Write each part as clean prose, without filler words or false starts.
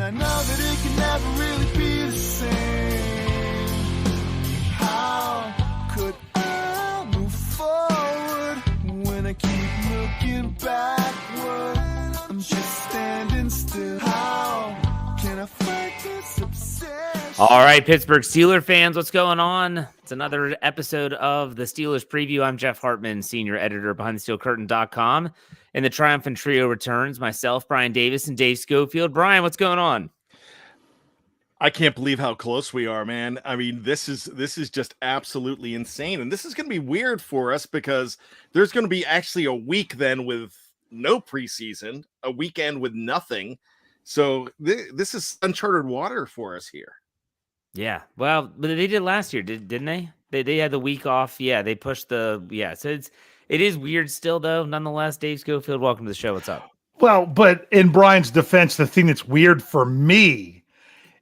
I know that it can never really be the same. How could I move forward when I keep looking backward? I'm just standing still. How can I fight this obsession? All right, Pittsburgh Steelers fans, what's going on? It's another episode of the Steelers Preview. I'm Jeff Hartman, senior editor of BehindTheSteelCurtain.com. And the triumphant trio returns, myself, Bryan Davis, and Dave Schofield. Bryan, what's going on? I can't believe how close we are, man. I mean, this is just absolutely insane. And this is going to be weird for us because there's going to be actually a week then with no preseason, a weekend with nothing. So this is uncharted water for us here. Yeah, well, but they did last year, didn't they? They had the week off. Yeah, they pushed so it is weird still, though. Nonetheless, Dave Schofield, welcome to the show. What's up? Well, but in Brian's defense, the thing that's weird for me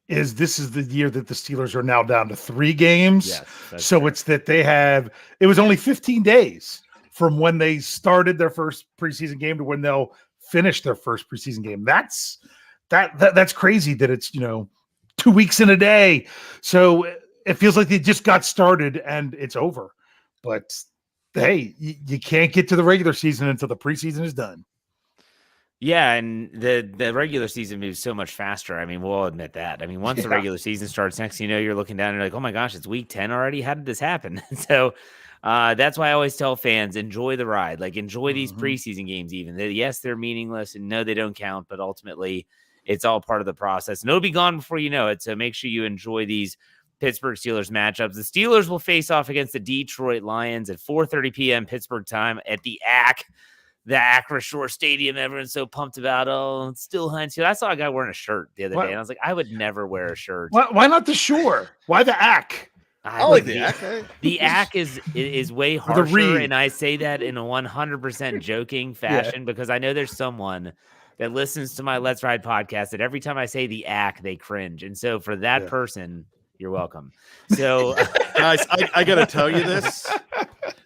is this is the year that the Steelers are now down to 3 games. Yes, so true. It's that it was only 15 days from when they started their first preseason game to when they'll finish their first preseason game. That's crazy that it's, 2 weeks in a day. So it feels like they just got started and it's over. But hey, you can't get to the regular season until the preseason is done. Yeah, and the regular season moves so much faster. I mean, we'll all admit that. I mean, once the regular season starts, next thing you know, you're looking down and you're like, oh my gosh, it's week 10 already? How did this happen? So that's why I always tell fans, enjoy the ride. Like, enjoy these preseason games even. Yes, they're meaningless, and no, they don't count, but ultimately, it's all part of the process. And it'll be gone before you know it, so make sure you enjoy these Pittsburgh Steelers matchups. The Steelers will face off against the Detroit Lions at 4:30 p.m. Pittsburgh time at the Acra Shore Stadium. Everyone's so pumped about. Oh, it's still Heinz Field. I saw a guy wearing a shirt the other day, and I was like, I would never wear a shirt. Why not the Shore? Why the Ac? I like the Ac. The Ac is way harsher, and I say that in a 100% joking fashion because I know there's someone that listens to my Let's Ride podcast that every time I say the Ac, they cringe. And so for that person, you're welcome. So guys, I got to tell you this.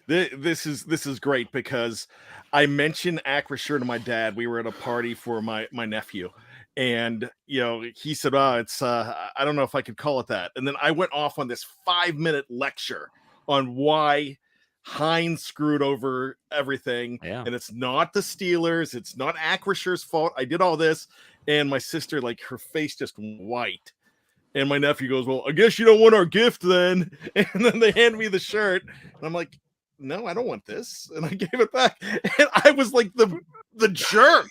This is great because I mentioned Acra shirt to my dad. We were at a party for my nephew, and he said, "Oh, it's I don't know if I could call it that." And then I went off on this 5-minute lecture on why Heinz screwed over everything, and it's not the Steelers, it's not Acra shirt's fault. I did all this, and my sister, like, her face just went white. And my nephew goes, "Well, I guess you don't want our gift then." And then they hand me the shirt, and I'm like, "No, I don't want this." And I gave it back, and I was like the jerk.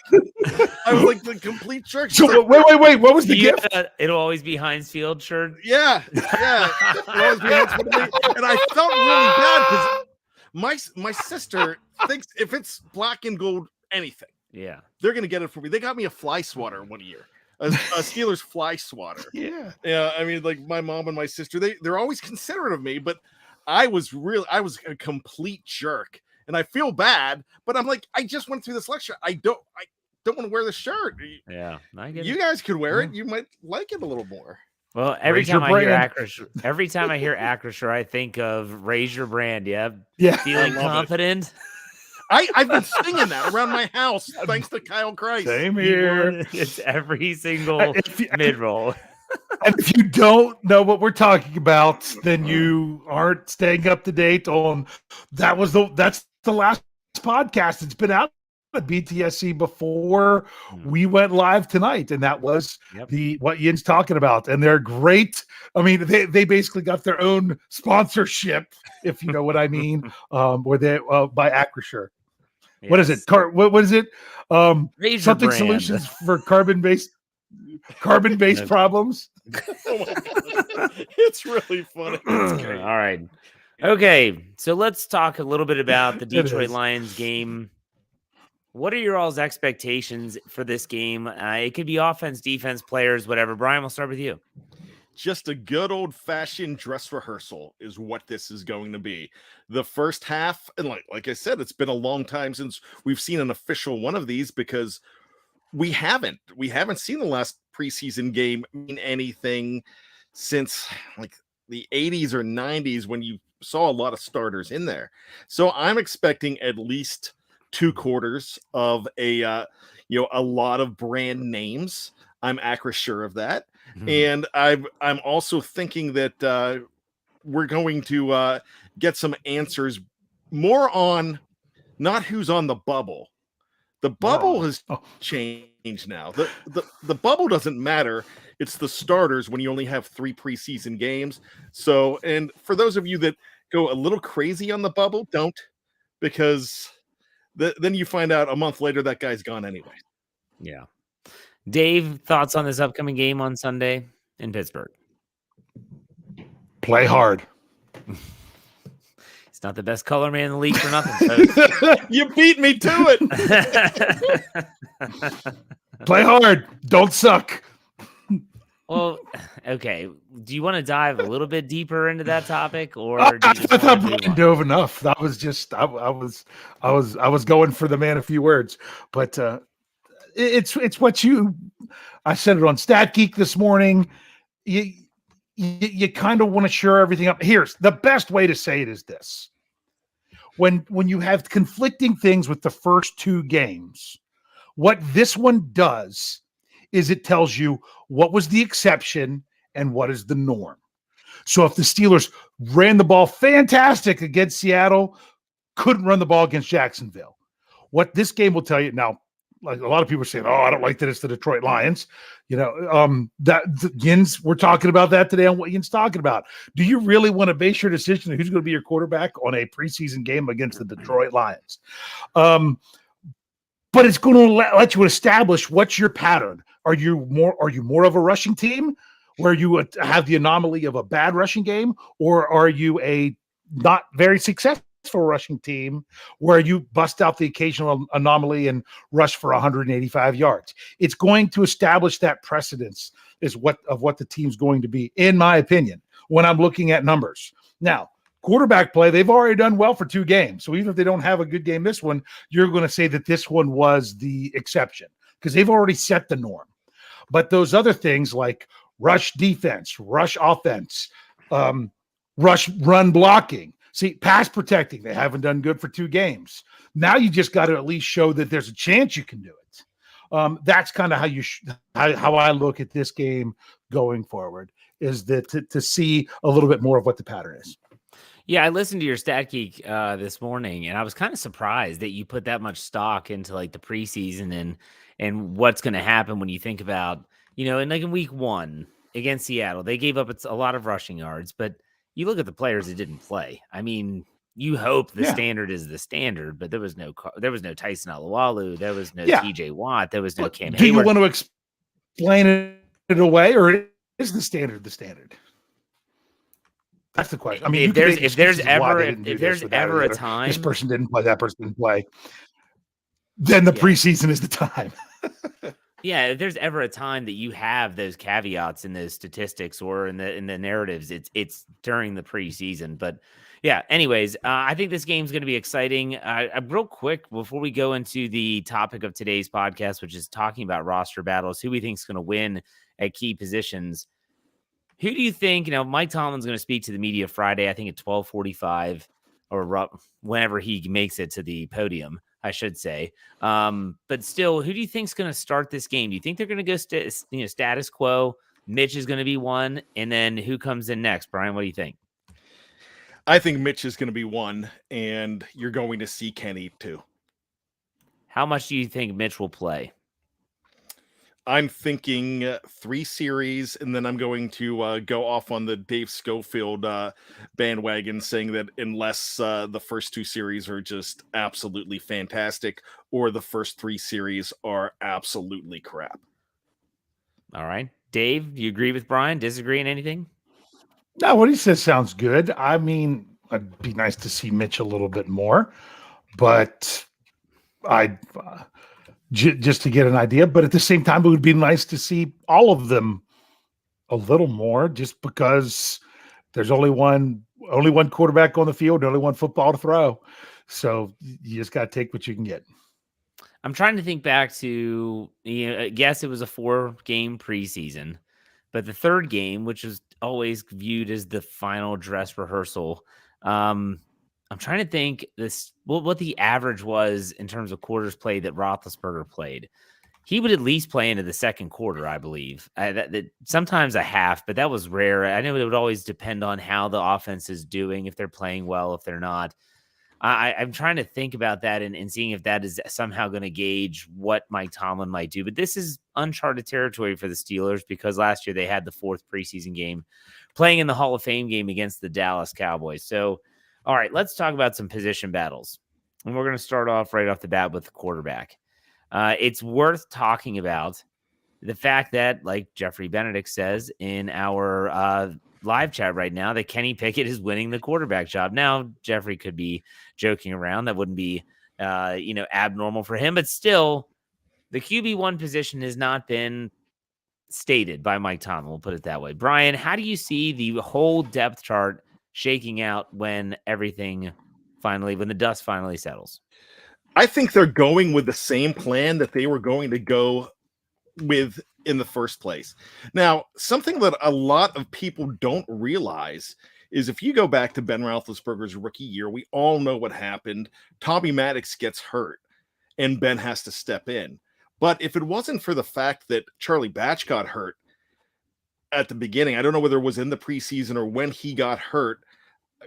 I was like the complete jerk. So wait, what was the gift? It'll always be Heinz Field shirt. Yeah. It'll always be Heinz Field. And I felt really bad because my sister thinks if it's black and gold anything, they're gonna get it for me. They got me a fly swatter one year. A Steelers fly swatter. Yeah. I mean, like, my mom and my sister, they're always considerate of me, but I was a complete jerk, and I feel bad. But I'm like, I just went through this lecture. I don't want to wear the shirt. Yeah, I get you guys could wear it. You might like it a little more. Well, every time I hear Acra, I think of raise your brand. Yeah. Feeling confident. I've been singing that around my house thanks to Kyle Christ. Same here. It's every single mid-roll. And if you don't know what we're talking about, then you aren't staying up to date on that's the last podcast. It's been out at BTSC before we went live tonight, and that was what Yin's talking about. And they're great. I mean, they basically got their own sponsorship, if you know what I mean, where they by Acrisure. What is it? What is it? Something solutions for carbon-based problems. Oh my God. It's really funny. It's great. All right. Okay. So let's talk a little bit about the Detroit Lions game. What are your all's expectations for this game? It could be offense, defense, players, whatever. Bryan, we'll start with you. Just a good old-fashioned dress rehearsal is what this is going to be. The first half, and like I said, it's been a long time since we've seen an official one of these because we haven't seen the last preseason game mean anything since like the 80s or 90s when you saw a lot of starters in there. So I'm expecting at least 2 quarters of a lot of brand names. I'm sure of that. And I'm also thinking that we're going to get some answers more on not who's on the bubble. The bubble has changed now. The bubble doesn't matter. It's the starters when you only have 3 preseason games. So, and for those of you that go a little crazy on the bubble, don't, because then you find out a month later that guy's gone anyway. Yeah. Dave, thoughts on this upcoming game on Sunday in Pittsburgh? Play hard. He's not the best color man in the league for nothing. Folks. You beat me to it. Play hard. Don't suck. Well, okay. Do you want to dive a little bit deeper into that topic, or I thought Brian dove enough. That was just I was going for the man a few words, but it's what I said it on Stat Geek this morning. You kind of want to shore everything up. Here's the best way to say it is this: when you have conflicting things with the first 2 games, what this one does is it tells you what was the exception and what is the norm. So if the Steelers ran the ball fantastic against Seattle, couldn't run the ball against Jacksonville, what this game will tell you now, like a lot of people are saying, oh, I don't like that it's the Detroit Lions. Yins, we're talking about that today on what Yin's talking about. Do you really want to base your decision on who's going to be your quarterback on a preseason game against the Detroit Lions? But it's going to let you establish what's your pattern. Are you more of a rushing team where you have the anomaly of a bad rushing game, or are you a not very successful rushing team where you bust out the occasional anomaly and rush for 185 yards? It's going to establish that precedence of what the team's going to be, in my opinion, when I'm looking at numbers. Now, quarterback play, they've already done well for 2 games. So even if they don't have a good game this one, you're going to say that this one was the exception because they've already set the norm. But those other things like rush defense, rush offense, rush run blocking, pass protecting, they haven't done good for 2 games. Now you just got to at least show that there's a chance you can do it. That's kind of how I look at this game going forward, is that to see a little bit more of what the pattern is. Yeah, I listened to your Stat Geek this morning, and I was kind of surprised that you put that much stock into like the preseason and what's going to happen when you think about, in week 1 against Seattle, they gave up a lot of rushing yards, but you look at the players that didn't play. I mean, you hope the standard is the standard, but there was no Tyson Alualu, there was no TJ Watt, there was no Cam Hayward. Do you want to explain it away, or is the standard the standard? That's the question. I mean, if there's ever a time this person didn't play, that person didn't play, then the preseason is the time. Yeah, if there's ever a time that you have those caveats in those statistics or in the narratives, it's during the preseason. But yeah, anyways, I think this game's going to be exciting. Real quick, before we go into the topic of today's podcast, which is talking about roster battles, who we think is going to win at key positions. Who do you think, Mike Tomlin's going to speak to the media Friday, I think at 12:45 or whenever he makes it to the podium, I should say. But still, who do you think is going to start this game? Do you think they're going to go status quo? Mitch is going to be one. And then who comes in next? Brian, what do you think? I think Mitch is going to be one, and you're going to see Kenny too. How much do you think Mitch will play? I'm thinking 3 series, and then I'm going to go off on the Dave Schofield bandwagon, saying that unless the first 2 series are just absolutely fantastic, or the first 3 series are absolutely crap. All right. Dave, do you agree with Brian? Disagree in anything? No, what he says sounds good. I mean, it'd be nice to see Mitch a little bit more, but just to get an idea, but at the same time, it would be nice to see all of them a little more, just because there's only one quarterback on the field, only one football to throw. So you just got to take what you can get. I'm trying to think back to, I guess it was a 4-game preseason, but the 3rd game, which is always viewed as the final dress rehearsal, I'm trying to think what the average was in terms of quarters played that Roethlisberger played. He would at least play into the second quarter, I believe. Sometimes a half, but that was rare. I know it would always depend on how the offense is doing, if they're playing well, if they're not. I'm trying to think about that and seeing if that is somehow going to gauge what Mike Tomlin might do. But this is uncharted territory for the Steelers because last year they had the 4th preseason game playing in the Hall of Fame game against the Dallas Cowboys. So, all right, let's talk about some position battles. And we're going to start off right off the bat with the quarterback. It's worth talking about the fact that, like Jeffrey Benedict says in our live chat right now, that Kenny Pickett is winning the quarterback job. Now, Jeffrey could be joking around. That wouldn't be, abnormal for him. But still, the QB1 position has not been stated by Mike Tomlin. We'll put it that way. Brian, how do you see the whole depth chart shaking out when the dust finally settles? I think they're going with the same plan that they were going to go with in the first place. Now, something that a lot of people don't realize is if you go back to Ben Roethlisberger's rookie year, we all know what happened. Tommy Maddox gets hurt and Ben has to step in. But if it wasn't for the fact that Charlie Batch got hurt at the beginning, I don't know whether it was in the preseason or when he got hurt.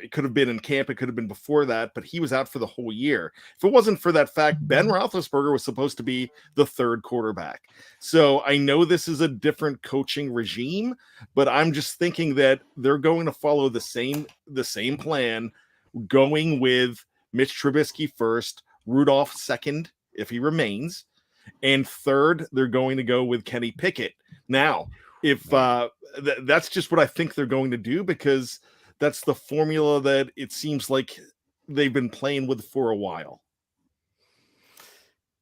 It could have been in camp. It could have been before that, but he was out for the whole year. If it wasn't for that fact, Ben Roethlisberger was supposed to be the 3rd quarterback. So I know this is a different coaching regime, but I'm just thinking that they're going to follow the same plan, going with Mitch Trubisky first, Rudolph second, if he remains, and third, they're going to go with Kenny Pickett. Now, if that's just what I think they're going to do, because that's the formula that it seems like they've been playing with for a while.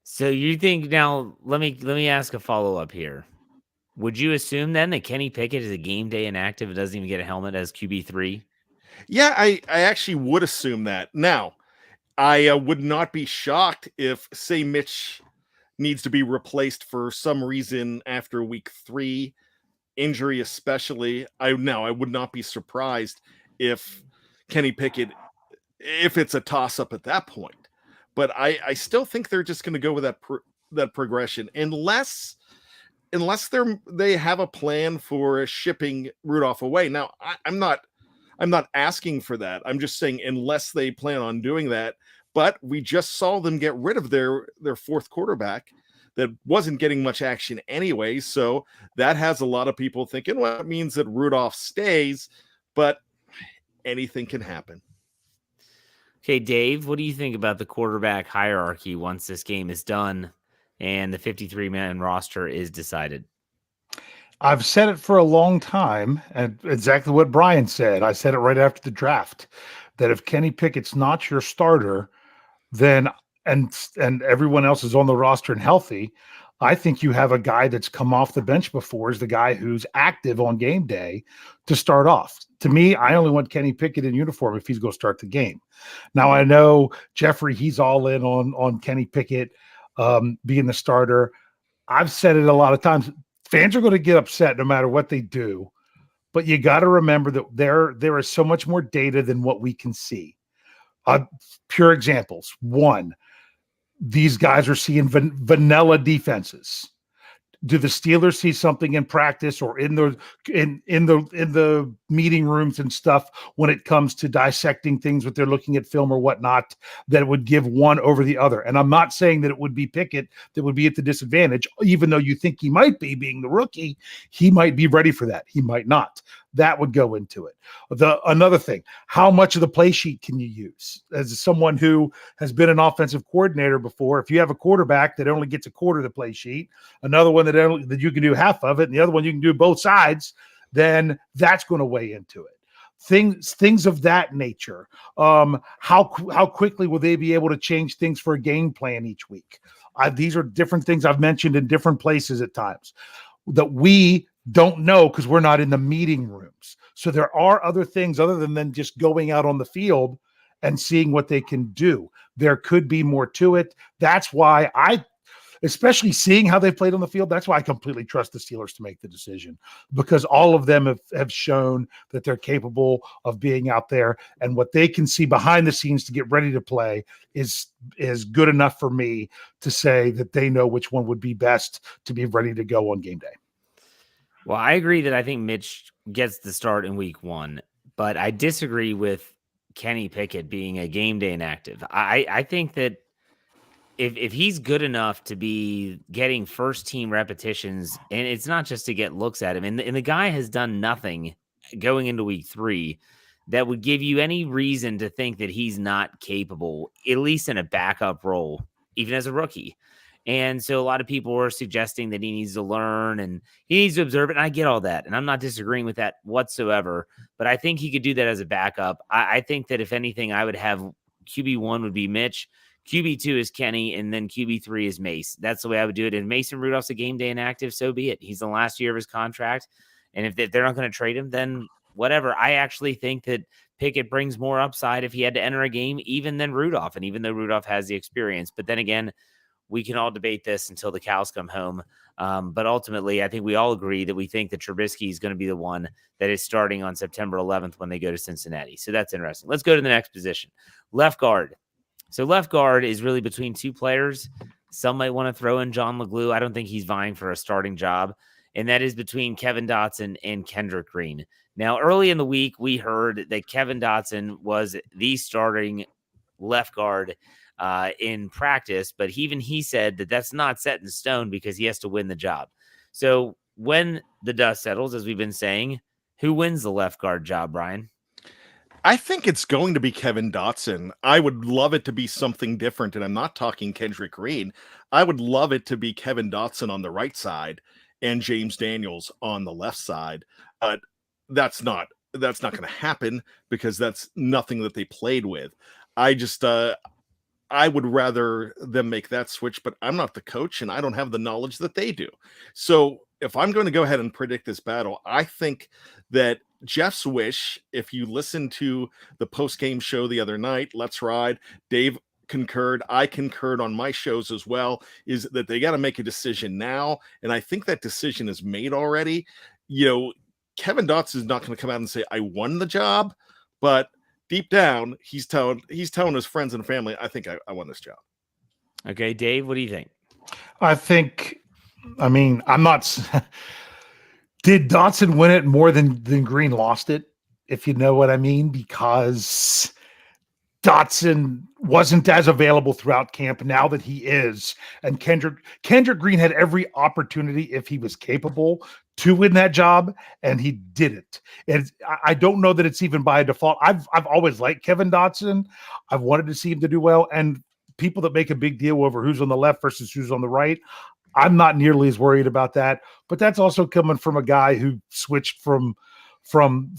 So you think now? Let me ask a follow up here. Would you assume then that Kenny Pickett is a game day inactive and doesn't even get a helmet as QB3? Yeah, I actually would assume that. Now, I would not be shocked if, say, Mitch needs to be replaced for some reason after week 3, injury especially. I would not be surprised if Kenny Pickett, if it's a toss-up at that point. But I still think they're just going to go with that progression, unless they have a plan for shipping Rudolph away. Now, I'm not asking for that. I'm just saying unless they plan on doing that. But we just saw them get rid of their 4th quarterback that wasn't getting much action anyway. So that has a lot of people thinking, well, it means that Rudolph stays, but anything can happen. Okay, Dave, what do you think about the quarterback hierarchy once this game is done and the 53-man roster is decided? I've said it for a long time, and exactly what Brian said. I said it right after the draft, that if Kenny Pickett's not your starter, then and everyone else is on the roster and healthy, I think you have a guy that's come off the bench before is the guy who's active on game day to start off. To me, I only want Kenny Pickett in uniform if he's going to start the game. Now, I know Jeffrey, he's all in on Kenny Pickett being the starter. I've said it a lot of times. Fans are going to get upset no matter what they do, but you got to remember that there is so much more data than what we can see. Pure examples. One, these guys are seeing vanilla defenses. Do the Steelers see something in practice or in the meeting rooms and stuff when it comes to dissecting things, what they're looking at film or whatnot, that would give one over the other? And I'm not saying that it would be Pickett that would be at the disadvantage, even though you think he might be, being the rookie. He might be ready for that. He might not. That would go into it. Another thing, how much of the play sheet can you use? As someone who has been an offensive coordinator before, if you have a quarterback that only gets a quarter of the play sheet, another one that you can do half of it, and the other one you can do both sides, then that's going to weigh into it. Things of that nature. How quickly will they be able to change things for a game plan each week? These are different things I've mentioned in different places at times that we don't know because we're not in the meeting rooms. So there are other things other than just going out on the field and seeing what they can do. There could be more to it. That's why especially seeing how they've played on the field. That's why I completely trust the Steelers to make the decision, because all of them have shown that they're capable of being out there, and what they can see behind the scenes to get ready to play is good enough for me to say that they know which one would be best to be ready to go on game day. Well, I agree that I think Mitch gets the start in week 1, but I disagree with Kenny Pickett being a game day inactive. I think that if he's good enough to be getting first team repetitions, and it's not just to get looks at him, and the guy has done nothing going into week 3 that would give you any reason to think that he's not capable, at least in a backup role, even as a rookie. And so a lot of people were suggesting that he needs to learn and he needs to observe it. And I get all that. And I'm not disagreeing with that whatsoever. But I think he could do that as a backup. I think that if anything, I would have QB1 would be Mitch, QB2 is Kenny, and then QB3 is Mace. That's the way I would do it. And Mason Rudolph's a game day inactive, so be it. He's the last year of his contract. And if they're not going to trade him, then whatever. I actually think that Pickett brings more upside if he had to enter a game even than Rudolph. And even though Rudolph has the experience, but then again, we can all debate this until the cows come home. But ultimately, I think we all agree that we think that Trubisky is going to be the one that is starting on September 11th when they go to Cincinnati. So that's interesting. Let's go to the next position. Left guard. So left guard is really between two players. Some might want to throw in John LeGlue. I don't think he's vying for a starting job. And that is between Kevin Dotson and Kendrick Green. Now, early in the week, we heard that Kevin Dotson was the starting left guard in practice, but even he said that that's not set in stone because he has to win the job. So when the dust settles, as we've been saying, who wins the left guard job, Brian? I think it's going to be Kevin Dotson. I would love it to be something different, and I'm not talking Kendrick Green. I would love it to be Kevin Dotson on the right side and James Daniels on the left side. But that's not going to happen because that's nothing that they played with. I would rather them make that switch, but I'm not the coach and I don't have the knowledge that they do. So if I'm going to go ahead and predict this battle, I think that Jeff's wish, if you listen to the post-game show the other night, Let's Ride, Dave concurred, I concurred on my shows as well, is that they got to make a decision now. And I think that decision is made already. You know, Kevin Dotson is not going to come out and say, I won the job, but deep down, he's telling his friends and family, I think I won this job. Okay, Dave, what do you think? I'm not. Did Dotson win it more than Green lost it? If you know what I mean, because Dotson wasn't as available throughout camp. Now that he is, and Kendrick Green had every opportunity if he was capable to win that job, and he didn't. And I don't know that it's even by default. I've always liked Kevin Dotson. I've wanted to see him to do well. And people that make a big deal over who's on the left versus who's on the right, I'm not nearly as worried about that. But that's also coming from a guy who switched from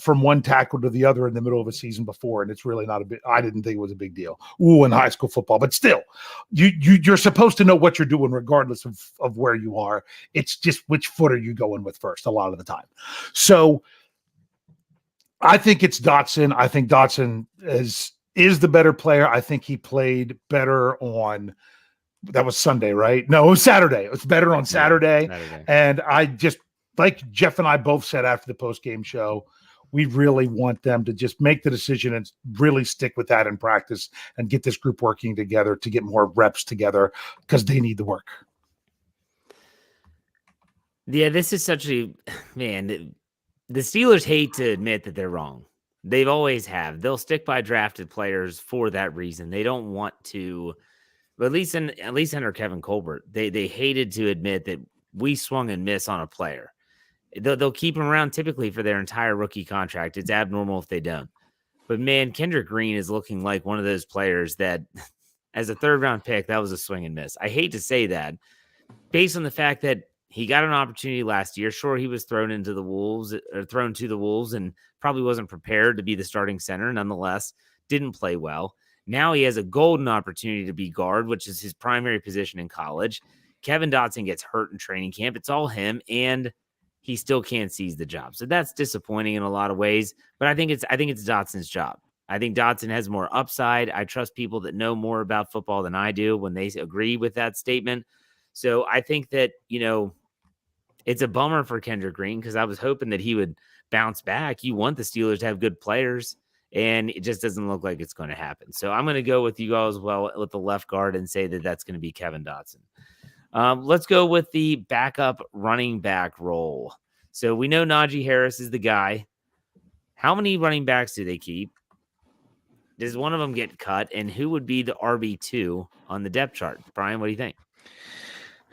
one tackle to the other in the middle of a season before, and it's really not a big. I didn't think it was a big deal. In high school football, but still, you're supposed to know what you're doing regardless of where you are. It's just which foot are you going with first a lot of the time. So I think it's Dotson. I think Dotson is the better player. I think he played better on. That was Sunday, right? No, it was Saturday. It was better on Saturday. And I just, like Jeff and I both said after the post-game show, we really want them to just make the decision and really stick with that in practice and get this group working together to get more reps together because they need the work. Yeah, this is man, the Steelers hate to admit that they're wrong. They've always have. They'll stick by drafted players for that reason. They don't want to, but at least under Kevin Colbert, they hated to admit that we swung and miss on a player. They'll keep him around typically for their entire rookie contract. It's abnormal if they don't. But man, Kendrick Green is looking like one of those players that, as a third-round pick, that was a swing and miss. I hate to say that, based on the fact that he got an opportunity last year. Sure, he was thrown to the Wolves, and probably wasn't prepared to be the starting center. Nonetheless, didn't play well. Now he has a golden opportunity to be guard, which is his primary position in college. Kevin Dotson gets hurt in training camp. It's all him, and he still can't seize the job. So that's disappointing in a lot of ways, but I think it's Dotson's job. I think Dotson has more upside. I trust people that know more about football than I do when they agree with that statement. So I think that, it's a bummer for Kendrick Green because I was hoping that he would bounce back. You want the Steelers to have good players, and it just doesn't look like it's going to happen. So I'm going to go with you guys with the left guard and say that that's going to be Kevin Dotson. Let's go with the backup running back role. So we know Najee Harris is the guy. How many running backs do they keep? Does one of them get cut? And who would be the RB2 on the depth chart? Brian, what do you think?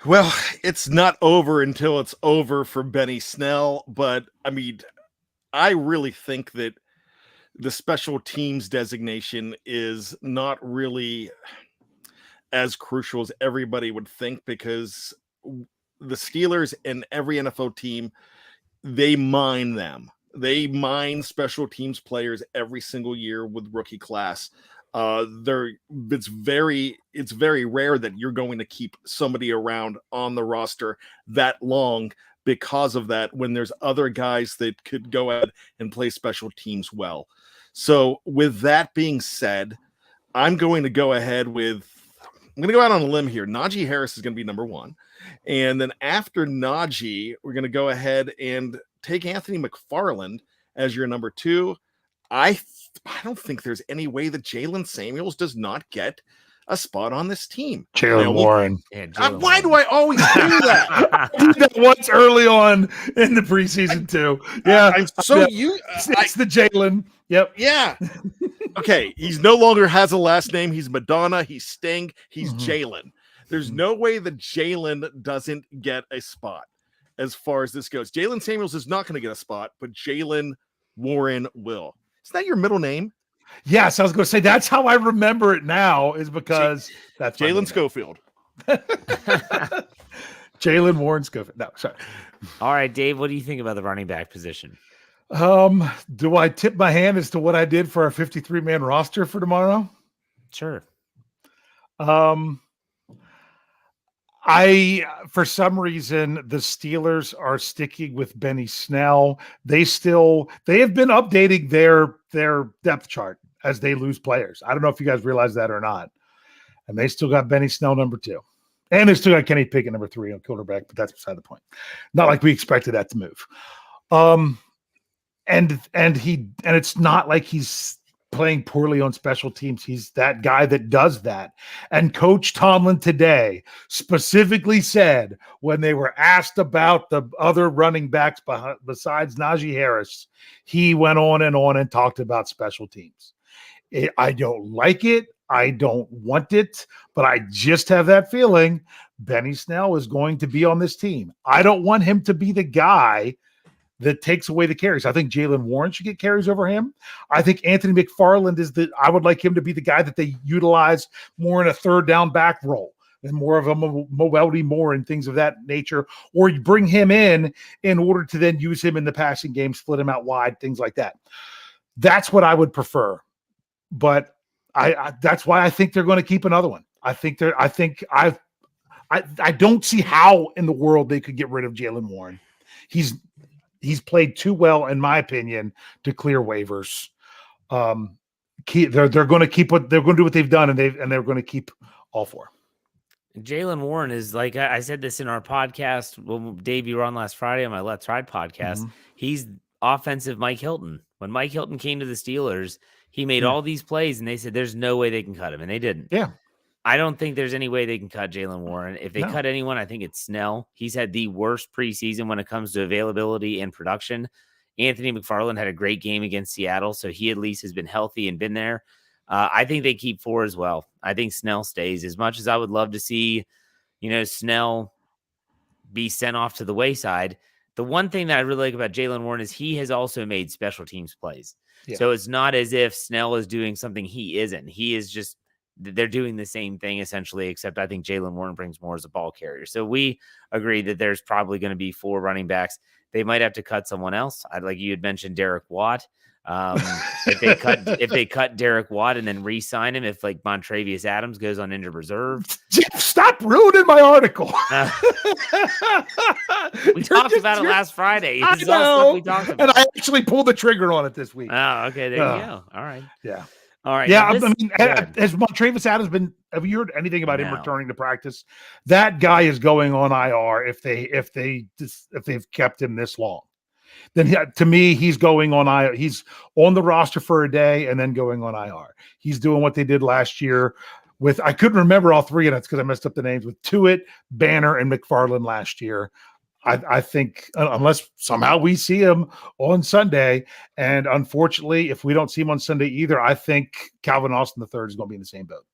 Well, it's not over until it's over for Benny Snell. But, I mean, I really think that the special teams designation is not really as crucial as everybody would think, because the Steelers and every NFL team, they mine them. They mine special teams players every single year with rookie class. It's very rare that you're going to keep somebody around on the roster that long because of that, when there's other guys that could go ahead and play special teams well. So with that being said, I'm going to go out on a limb here. Najee Harris is going to be number one. And then after Najee, we're going to go ahead and take Anthony McFarland as your number two. I don't think there's any way that Jalen Samuels does not get a spot on this team. Jalen Warren. Yeah, why do I always do that? I did that once early on in the preseason too. Yeah, it's the Jalen. Yep. Yeah. Okay. He's no longer has a last name. He's Madonna. He's Sting. He's Jalen. There's no way that Jalen doesn't get a spot as far as this goes. Jalen Samuels is not going to get a spot, but Jalen Warren will. Is that your middle name? Yes, I was going to say that's how I remember it now, is because that's Jalen Schofield. Jalen Warren Schofield. No, sorry. All right, Dave, what do you think about the running back position? Do I tip my hand as to what I did for our 53-man roster for tomorrow? Sure. For some reason, the Steelers are sticking with Benny Snell. They have been updating their depth chart as they lose players. I don't know if you guys realize that or not. And they still got Benny Snell number 2. And they still got Kenny Pickett number 3 on quarterback, but that's beside the point. Not like we expected that to move. And it's not like he's playing poorly on special teams. He's that guy that does that. And Coach Tomlin today specifically said, when they were asked about the other running backs besides Najee Harris, he went on and talked about special teams. I don't like it. I don't want it, but I just have that feeling Benny Snell is going to be on this team. I don't want him to be the guy that takes away the carries. I think Jalen Warren should get carries over him. I think Anthony McFarland I would like him to be the guy that they utilize more in a third down back role and more of a mobility more and things of that nature, or you bring him in order to then use him in the passing game, split him out wide, things like that. That's what I would prefer. But I that's why I think they're going to keep another one. I don't see how in the world they could get rid of Jalen Warren. He's played too well, in my opinion, to clear waivers. They're going to keep they're going to do what they've done, and they're going to keep all 4. Jalen Warren is, like I said this in our podcast. Well, Dave, you were on last Friday on my Let's Ride podcast. Mm-hmm. He's offensive Mike Hilton. When Mike Hilton came to the Steelers, he made all these plays, and they said there's no way they can cut him, and they didn't. Yeah. I don't think there's any way they can cut Jalen Warren. If they cut anyone, I think it's Snell. He's had the worst preseason when it comes to availability and production. Anthony McFarland had a great game against Seattle, so he at least has been healthy and been there. I think they keep 4 as well. I think Snell stays. As much as I would love to see, Snell be sent off to the wayside, the one thing that I really like about Jalen Warren is he has also made special teams plays. Yeah. So it's not as if Snell is doing something he isn't. He is just they're doing the same thing essentially, except I think Jalen Warren brings more as a ball carrier. So we agree that there's probably going to be 4 running backs. They might have to cut someone else. Like you had mentioned, Derek Watt. If they cut Derek Watt and then re-sign him, if like Montravius Adams goes on injured reserve. Jeff, stop ruining my article. We talked about it last Friday. I know, we talked about. And I actually pulled the trigger on it this week. Oh, okay. There you go. All right. Yeah. All right. Yeah, now I this- mean, go ahead. has Travis Adams been? Have you heard anything about him No. returning to practice? That guy is going on IR if they've kept him this long. Then to me, he's going on IR. He's on the roster for a day and then going on IR. He's doing what they did last year with, I couldn't remember all three, and that's because I messed up the names, with Tuitt, Banner, and McFarland last year. I think unless somehow we see him on Sunday, and unfortunately, if we don't see him on Sunday either, I think Calvin Austin III is going to be in the same boat.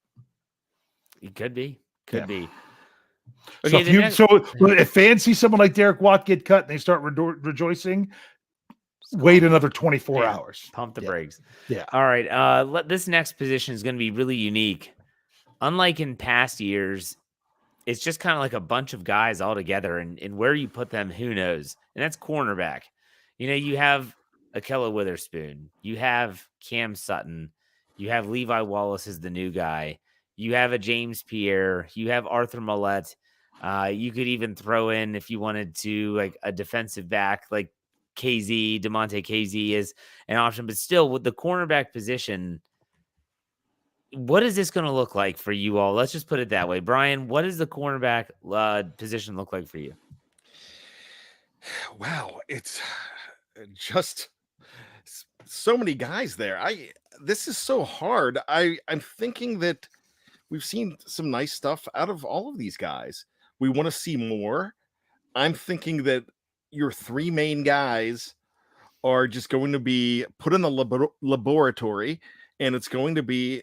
He could be. Yeah. Okay, So if fans see someone like Derek Watt get cut and they start rejoicing, wait another 24 hours. Pump the brakes. Yeah. All right. This next position is going to be really unique. Unlike in past years, it's just kind of like a bunch of guys all together, and where you put them, who knows? And that's cornerback. You have Ahkello Witherspoon. You have Cam Sutton. You have Levi Wallace as the new guy. You have a James Pierre. You have Arthur Millette. You could even throw in, if you wanted to, like a defensive back like KZ, DeMonte KZ is an option. But still, with the cornerback position, what is this going to look like for you all? Let's just put it that way. Brian, what does the cornerback position look like for you? Wow, it's just so many guys there. This is so hard. I'm thinking that we've seen some nice stuff out of all of these guys. We want to see more. I'm thinking that your three main guys are just going to be put in the laboratory, and it's going to be,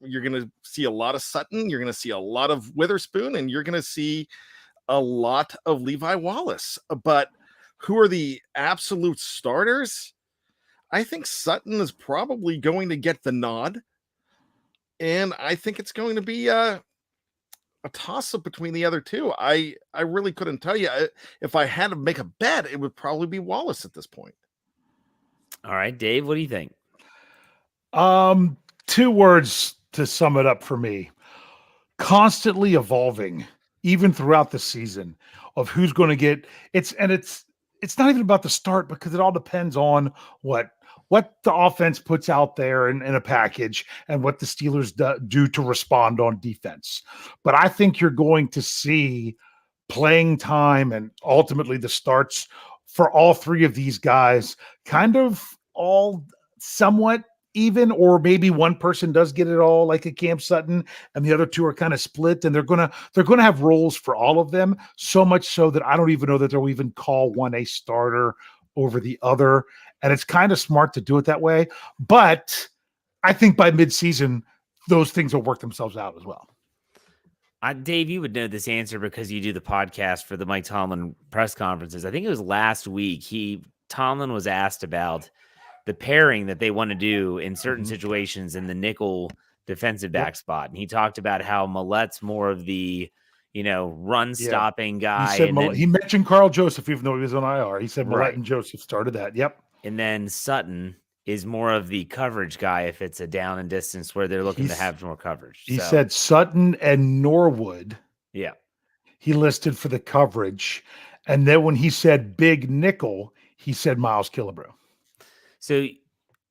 you're going to see a lot of Sutton, you're going to see a lot of Witherspoon, and you're going to see a lot of Levi Wallace. But who are the absolute starters? I think Sutton is probably going to get the nod, and I think it's going to be a toss-up between the other two. I really couldn't tell you. If I had to make a bet, it would probably be Wallace at this point. All right, Dave, what do you think? 2 words to sum it up for me: constantly evolving, even throughout the season, of who's going to get it's not even about the start, because it all depends on what the offense puts out there in a package and what the Steelers do to respond on defense. But I think you're going to see playing time and ultimately the starts for all three of these guys kind of all somewhat even, or maybe one person does get it all, like a Cam Sutton, and the other two are kind of split, and they're gonna have roles for all of them, so much so that I don't even know that they'll even call one a starter over the other. And it's kind of smart to do it that way. But I think by midseason, those things will work themselves out as well. Dave, you would know this answer because you do the podcast for the Mike Tomlin press conferences. I think it was last week. Tomlin was asked about the pairing that they want to do in certain situations in the nickel defensive back spot. And he talked about how Millette's more of the, run stopping guy. He mentioned Carl Joseph, even though he was on IR. He said Millette Right. and Joseph started that. Yep. And then Sutton is more of the coverage guy if it's a down and distance where they're looking to have more coverage. He said Sutton and Norwood. Yeah. He listed for the coverage. And then when he said big nickel, he said Miles Killebrew. So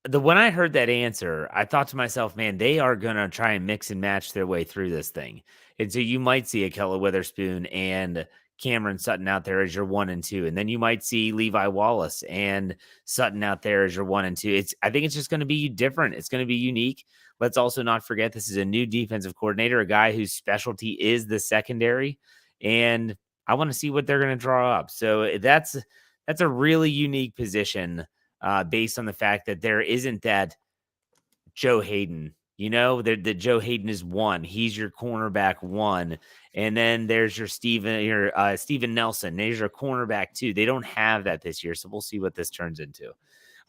when I heard that answer, I thought to myself, man, they are going to try and mix and match their way through this thing. And so you might see Ahkello Witherspoon and Cameron Sutton out there as your 1 and 2. And then you might see Levi Wallace and Sutton out there as your 1 and 2. I think it's just going to be different. It's going to be unique. Let's also not forget this is a new defensive coordinator, a guy whose specialty is the secondary. And I want to see what they're going to draw up. So that's a really unique position. Based on the fact that there isn't that Joe Hayden, that Joe Hayden is 1. He's your cornerback 1. And then there's your Steven Nelson. There's your cornerback 2. They don't have that this year. So we'll see what this turns into. All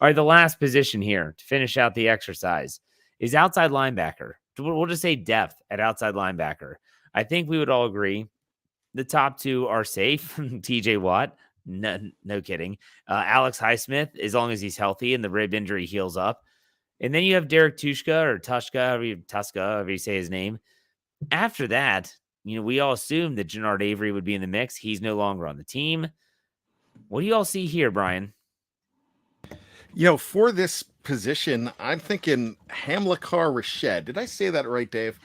right. The last position here to finish out the exercise is outside linebacker. We'll just say depth at outside linebacker. I think we would all agree the top 2 are safe. TJ Watt. No kidding. Alex Highsmith, as long as he's healthy and the rib injury heals up. And then you have Derek Tuszka, however you say his name. After that, we all assumed that Jannard Avery would be in the mix. He's no longer on the team. What do you all see here, Brian? For this position, I'm thinking Hamilcar Rashed. Did I say that right, Dave?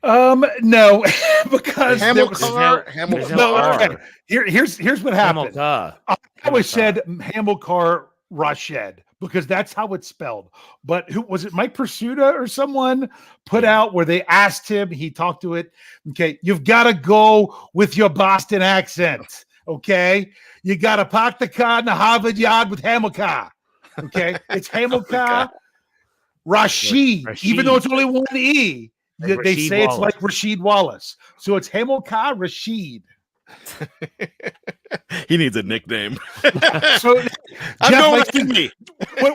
No, because Hamilcar. there's no no. R. Okay. Here's what happened. Hamilcar. I always said Hamilcar Rashed because that's how it's spelled. But who was it? Mike Pursuta or someone put out where they asked him. He talked to it. Okay, you've got to go with your Boston accent. Okay, you got to park the car in the Harvard Yard with Hamilcar. Okay, it's Hamilcar Rashid, even though it's only one E. They Rasheed say it's Wallace. like like Rasheed Wallace. So it's Hamilcar Rashid. He needs a nickname. So I'm Jeff, going like, with Jimmy.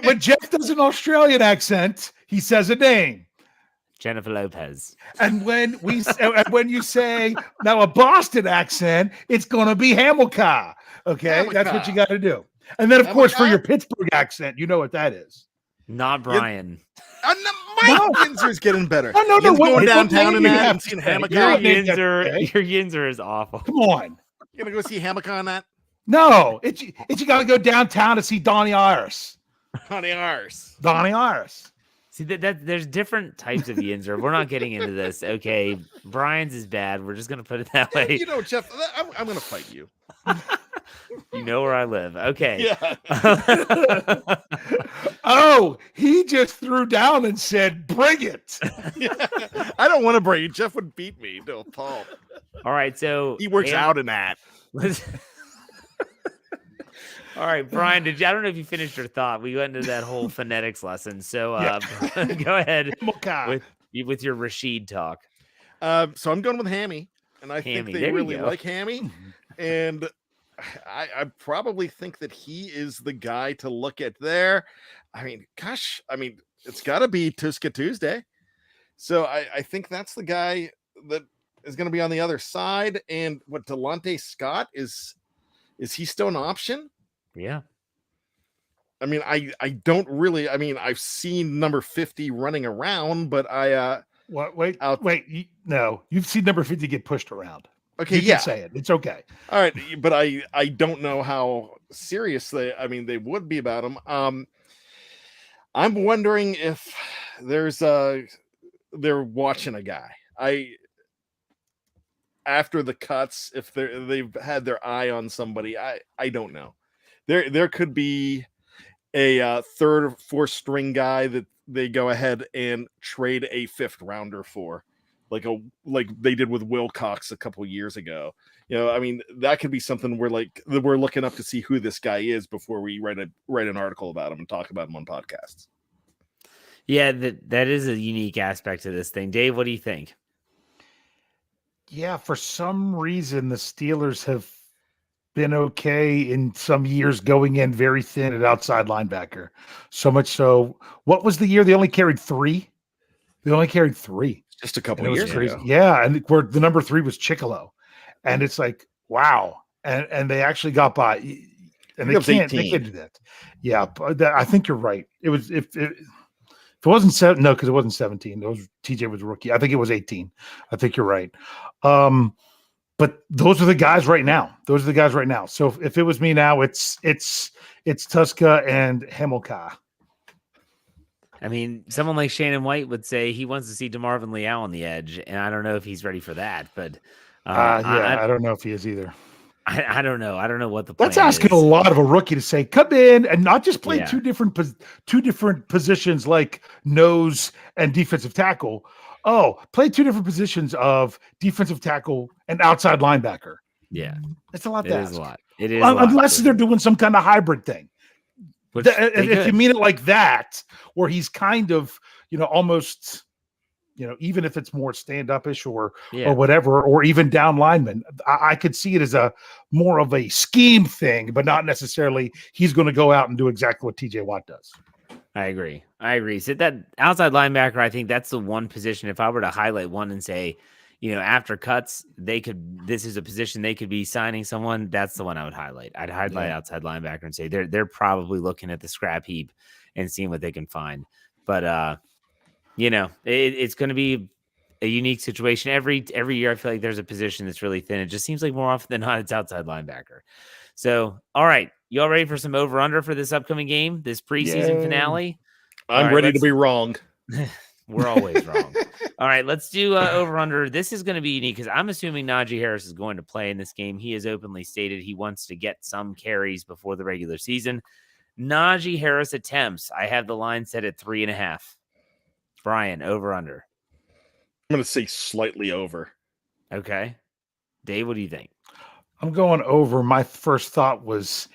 when Jeff does an Australian accent, he says a name. Jennifer Lopez. And when you say now a Boston accent, it's gonna be Hamilcar. Okay, that's what you got to do. And then, of course, for your Pittsburgh accent, you know what that is. Not Brian. Mike Yinzer's getting better. No. He's going what downtown name and you that have and seeing to say? Hamilcar. Your Yinzer is awful. Come on. You gonna go see Hamilcar on that? No, it's you got to go downtown to see Donnie Iris. Honey ours. Donnie Iris. See that there's different types of Yinzer. We're not getting into this. Okay, Brian's is bad. We're just gonna put it that way. Jeff, I'm gonna fight you. You know where I live. Okay. Yeah. Oh, he just threw down and said, "Bring it." I don't want to bring you. Jeff would beat me to a pulp. All right. So He works out in that. All right, Brian. I don't know if you finished your thought. We went into that whole phonetics lesson. So go ahead with your Rashid talk. So I'm going with Hammy, and I think they There you really go. like Hammy, and I probably think that he is the guy to look at there. It's got to be Tuska Tuesday. So I think that's the guy that is going to be on the other side. And what Delonte Scott is he still an option? Yeah. I don't really. I've seen number 50 running around, but What? Wait. No, you've seen number 50 get pushed around. okay, You yeah. can say it. It's okay. All right, but I don't know how serious they would be about him. I'm wondering if they're watching a guy. After the cuts, if they've had their eye on somebody, I don't know. There could be a third or fourth string guy that they go ahead and trade a fifth rounder for, like they did with Wilcox a couple years ago. That could be something where we're looking up to see who this guy is before we write an article about him and talk about him on podcasts. Yeah, that is a unique aspect to this thing. Dave, what do you think? Yeah, for some reason the Steelers have been okay in some years going in very thin at outside linebacker. So much so, what was the year they only carried 3? They only carried 3. Just a couple And it of was years crazy. ago. Yeah, and where the number 3 was Chicolo. And it's like, wow. And they actually got by. And they can't do that. Yeah, but I think you're right. It was if it wasn't 7, no, because it wasn't 17. It was TJ was a rookie. I think it was 18. I think you're right. But those are the guys right now. So if it was me now, it's Tuska and Hamilcar. Someone like Shannon White would say he wants to see DeMarvin Leal on the edge, and I don't know if he's ready for that. But I don't know if he is either. I don't know. I don't know what the plan That's asking is. a lot of a rookie to say, come in and not just play Yeah. two different positions like nose and defensive tackle. Oh, play 2 different positions of defensive tackle and outside linebacker. Yeah, It's a lot it to is ask. a lot. It is a lot. Unless they're doing some kind of hybrid thing. Which they If you could. mean it like that, where he's kind of, almost, even if it's more stand-up-ish or whatever, or even down lineman, I could see it as a more of a scheme thing, but not necessarily he's going to go out and do exactly what TJ Watt does. I agree. So that outside linebacker, I think that's the one position. If I were to highlight one and say, after cuts, this is a position they could be signing someone. That's the one I would highlight. I'd highlight outside linebacker and say they're probably looking at the scrap heap and seeing what they can find. But it's going to be a unique situation every year. I feel like there's a position that's really thin. It just seems like more often than not, it's outside linebacker. So, all right. You all ready for some over-under for this upcoming game, this preseason Yay. finale? I'm right, ready to be wrong. We're always wrong. All right, let's do over-under. This is going to be unique because I'm assuming Najee Harris is going to play in this game. He has openly stated he wants to get some carries before the regular season. Najee Harris attempts. I have the line set at 3.5. Brian, over-under. I'm going to say slightly over. Okay. Dave, what do you think? I'm going over. My first thought was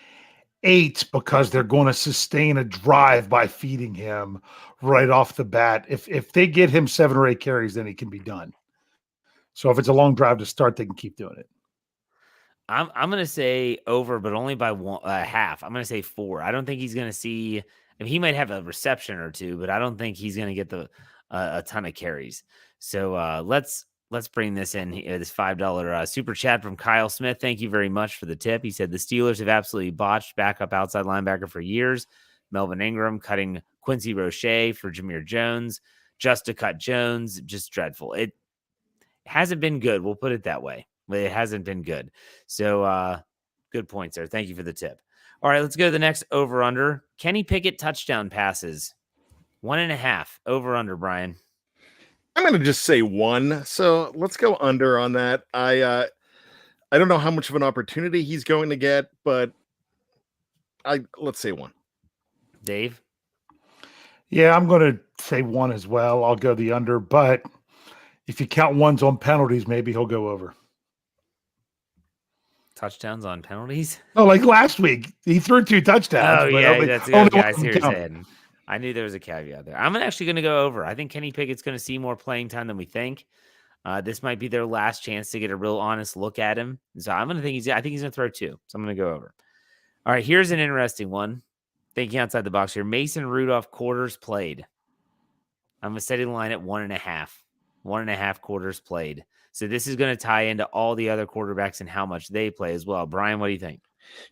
8 because they're going to sustain a drive by feeding him right off the bat. If they get him 7 or 8 carries, then he can be done. So if it's a long drive to start, they can keep doing it. I'm going to say over, but only by half. I'm going to say 4. I don't think he's going to see. I mean, he might have a reception or 2, but I don't think he's going to get a ton of carries. So let's bring this in. This $5 super chat from Kyle Smith. Thank you very much for the tip. He said the Steelers have absolutely botched backup outside linebacker for years. Melvin Ingram cutting Quincy Roche for Jameer Jones just to cut Jones. Just dreadful. It hasn't been good. We'll put it that way. But it hasn't been good. So good points there. Thank you for the tip. All right, let's go to the next over-under. Kenny Pickett touchdown passes. 1.5. Over-under, Brian. I'm going to just say 1. So let's go under on that. I don't know how much of an opportunity he's going to get, but let's say 1. Dave? Yeah, I'm going to say 1 as well. I'll go the under, but if you count ones on penalties, maybe he'll go over. Touchdowns on penalties? Oh, like last week, he threw 2 touchdowns. Oh, yeah, that's the only guy I one see count. saying. I knew there was a caveat there. I'm actually going to go over. I think Kenny Pickett's going to see more playing time than we think. This might be their last chance to get a real honest look at him. So I think he's going to throw 2. So I'm going to go over. All right, here's an interesting one. Thinking outside the box here. Mason Rudolph quarters played. I'm going to set the line at 1.5. 1.5 quarters played. So this is going to tie into all the other quarterbacks and how much they play as well. Brian, what do you think?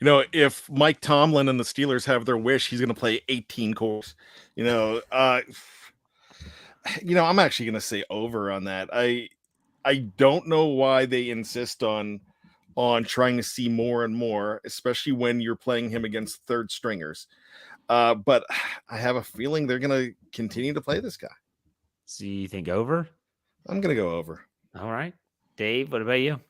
You know, if Mike Tomlin and the Steelers have their wish, he's going to play 18 quarters. I'm actually going to say over on that. I don't know why they insist on trying to see more and more, especially when you're playing him against third stringers. But I have a feeling they're going to continue to play this guy. So you think over? I'm going to go over. All right. Dave, what about you?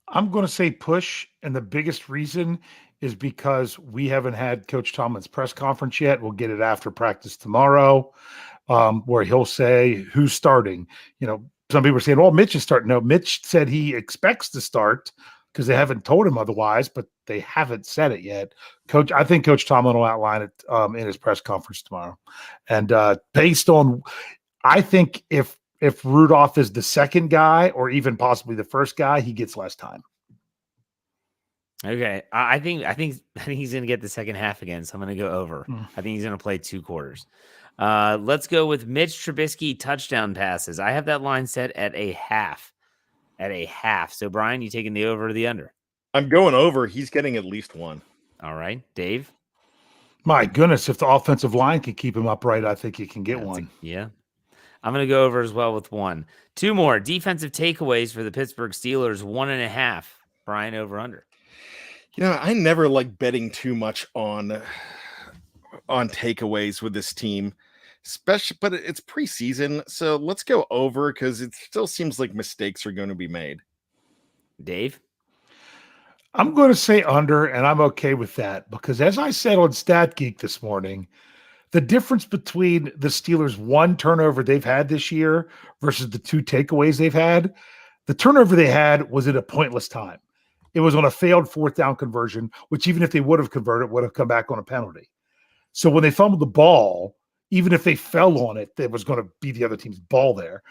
I'm going to say push, and the biggest reason is because we haven't had Coach Tomlin's press conference yet. We'll get it after practice tomorrow, where he'll say who's starting. Some people are saying, well, Mitch is starting. No, Mitch said he expects to start because they haven't told him otherwise, but they haven't said it yet. I think Coach Tomlin will outline it in his press conference tomorrow. And based on, I think if Rudolph is the second guy or even possibly the first guy, he gets less time. Okay. I think he's going to get the second half again, so I'm going to go over. I think he's going to play 2 quarters. Let's go with Mitch Trubisky touchdown passes. I have that line set at a half. So, Brian, you taking the over or the under? I'm going over. He's getting at least 1. All right. Dave? My goodness, if the offensive line can keep him upright, I think he can get 1. Yeah. I'm going to go over as well with 1. 2 more. Defensive takeaways for the Pittsburgh Steelers, 1.5. Brian, over under. I never like betting too much on takeaways with this team, especially, but it's preseason. So let's go over because it still seems like mistakes are going to be made. Dave? I'm going to say under, and I'm okay with that because as I said on Stat Geek this morning, the difference between the Steelers' 1 turnover they've had this year versus the 2 takeaways they've had, the turnover they had was at a pointless time. It was on a failed 4th down conversion, which even if they would have converted, would have come back on a penalty. So when they fumbled the ball, even if they fell on it, it was going to be the other team's ball there.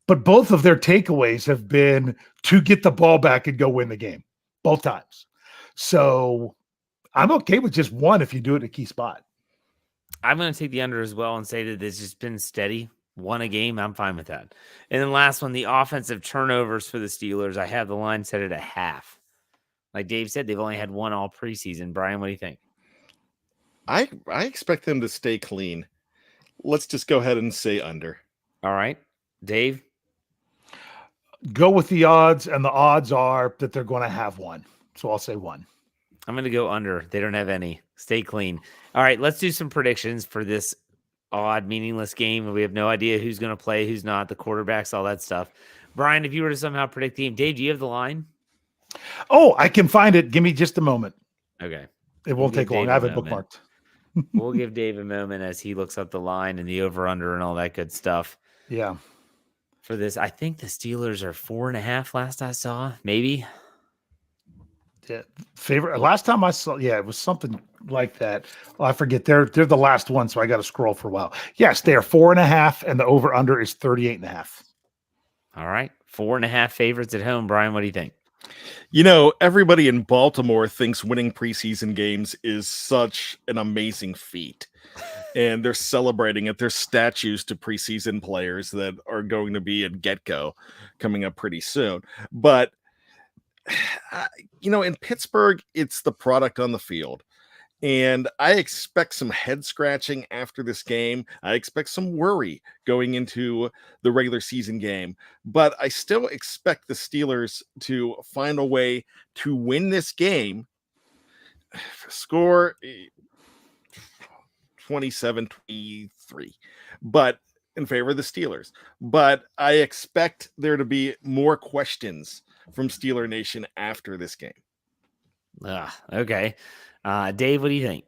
But both of their takeaways have been to get the ball back and go win the game, both times. So I'm okay with just 1 if you do it in a key spot. I'm going to take the under as well and say that it's just been steady. 1 a game. I'm fine with that. And then last one, the offensive turnovers for the Steelers. I have the line set at a half. Like Dave said, they've only had 1 all preseason. Brian, what do you think? I expect them to stay clean. Let's just go ahead and say under. All right. Dave? Go with the odds, and the odds are that they're going to have 1. So I'll say 1. I'm going to go under. They don't have any. Stay clean. All right, let's do some predictions for this odd, meaningless game. We have no idea who's going to play, who's not, the quarterbacks, all that stuff. Brian, if you were to somehow predict the game, Dave, do you have the line? Oh, I can find it. Give me just a moment. Okay. It won't take long. I have it bookmarked. We'll give Dave a moment as he looks up the line and the over-under and all that good stuff. Yeah. For this, I think the Steelers are 4.5 last I saw, maybe. Yeah. Favorite last time I saw, it was something like that. Well, I forget. They're the last one, so I got to scroll for a while. Yes, they are 4.5, and the over-under is 38.5. All right. 4.5 favorites at home. Brian, what do you think? Everybody in Baltimore thinks winning preseason games is such an amazing feat. And they're celebrating it. There's statues to preseason players that are going to be at get-go coming up pretty soon. But, in Pittsburgh, it's the product on the field. And I expect some head scratching after this game. I expect some worry going into the regular season game. But I still expect the Steelers to find a way to win this game. Score 27-23, but in favor of the Steelers. But I expect there to be more questions from Steeler Nation after this game. Okay. Dave, what do you think?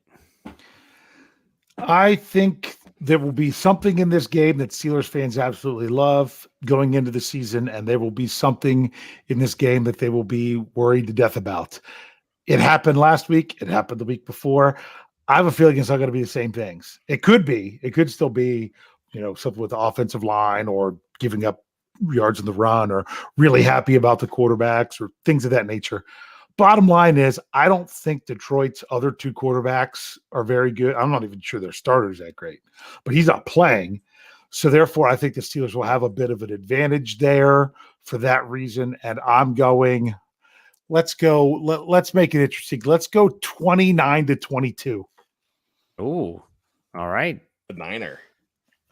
I think there will be something in this game that Steelers fans absolutely love going into the season, and there will be something in this game that they will be worried to death about. It happened last week. It happened the week before. I have a feeling it's not going to be the same things. It could be. It could still be, something with the offensive line or giving up yards in the run or really happy about the quarterbacks or things of that nature. Bottom line is, I don't think Detroit's other two quarterbacks are very good. I'm not even sure their starter's that great, but he's not playing. So therefore, I think the Steelers will have a bit of an advantage there for that reason. And I'm going, let's make it interesting. Let's go 29-22. Oh, all right. The Niner.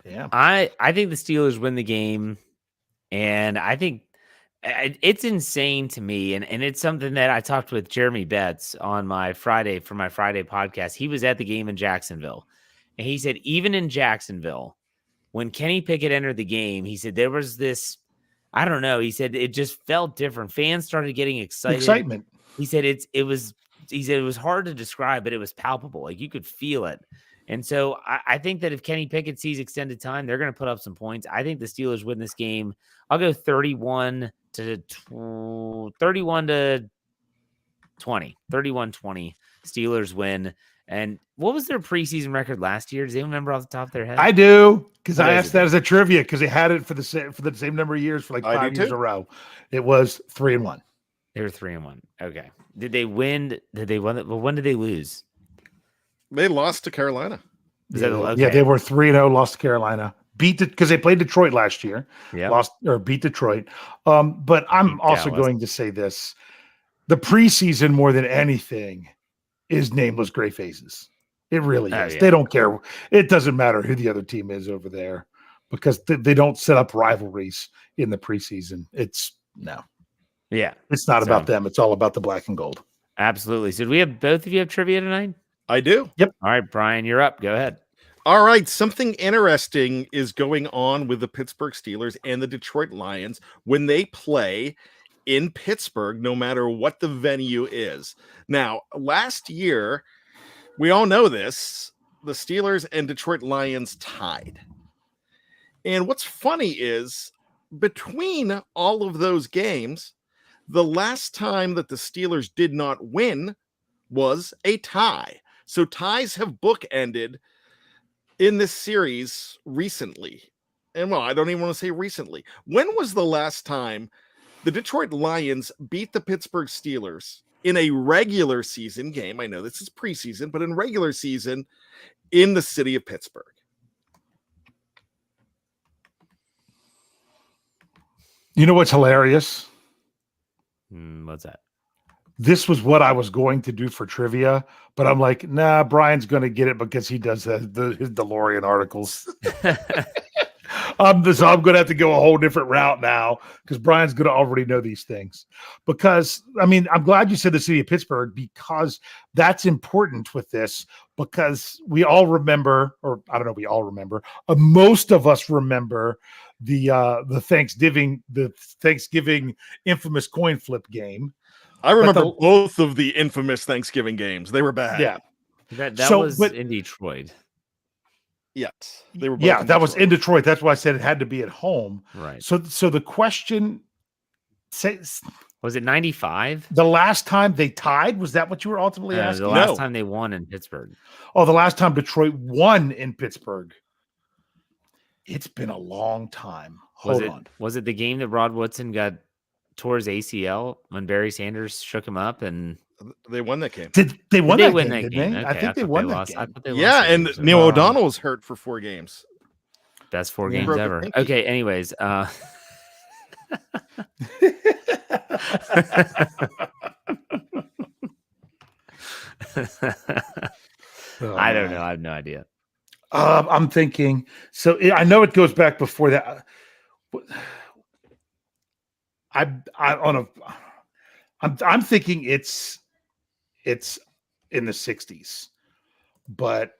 Yeah. I think the Steelers win the game, and I think it's insane to me, and it's something that I talked with Jeremy Betts on my Friday podcast. He was at the game in Jacksonville, and he said even in Jacksonville, when Kenny Pickett entered the game, he said there was this, I don't know, he said it just felt different. Fans started getting excitement. He said it was hard to describe, but it was palpable. Like you could feel it. And so I think that if Kenny Pickett sees extended time, they're going to put up some points. I think the Steelers win this game. I'll go 31-20. 31-20. Steelers win. And what was their preseason record last year? Does anyone remember off the top of their head? I do, because I asked that as a trivia because they had it for the same number of years for like 5 years in a row. It was 3-1. They were 3-1. Okay. Did they win? Well, when did they lose? They lost to Carolina. Yeah, they were 3-0, lost to Carolina. Because they played Detroit last year. Yeah. Beat Detroit. But I'm also going to say this. The preseason, more than anything, is nameless gray faces. It really is. Yeah. They don't care. It doesn't matter who the other team is over there because they don't set up rivalries in the preseason. It's not about them. It's all about the black and gold. Absolutely. So do we have both of you have trivia tonight? I do. Yep. All right, Brian, you're up. Go ahead. All right. Something interesting is going on with the Pittsburgh Steelers and the Detroit Lions when they play in Pittsburgh, no matter what the venue is. Now, last year, we all know this, the Steelers and Detroit Lions tied. And what's funny is between all of those games, the last time that the Steelers did not win was a tie. So ties have bookended in this series recently. And well, I don't even want to say recently. When was the last time the Detroit Lions beat the Pittsburgh Steelers in a regular season game? I know this is preseason, but in regular season in the city of Pittsburgh. You know what's hilarious? What's that? This was what I was going to do for trivia, but I'm like, nah, Brian's going to get it because he does his DeLorean articles. So I'm going to have to go a whole different route now because Brian's going to already know these things. Because, I mean, I'm glad you said the city of Pittsburgh because that's important with this because we all remember, or I don't know, we all remember, most of us remember the Thanksgiving infamous coin flip game. I remember both of the infamous Thanksgiving games. They were bad. Yeah. That was in Detroit. Yes. They were both that was in Detroit. That's why I said it had to be at home. Right. So the question was it 95? The last time they tied? Was that what you were ultimately asking? The last time they won in Pittsburgh. Oh, the last time Detroit won in Pittsburgh. It's been a long time. Hold on. Was it the game that Rod Woodson tore his ACL when Barry Sanders shook him up and they won that game? Did they win that game? Didn't they? Okay, I think they won that game. Yeah, and Neil O'Donnell was hurt for 4 games. Best 4 games ever. Okay, anyways. I don't know. I have no idea. I'm thinking. So I know it goes back before that. I'm thinking it's in the 60s, but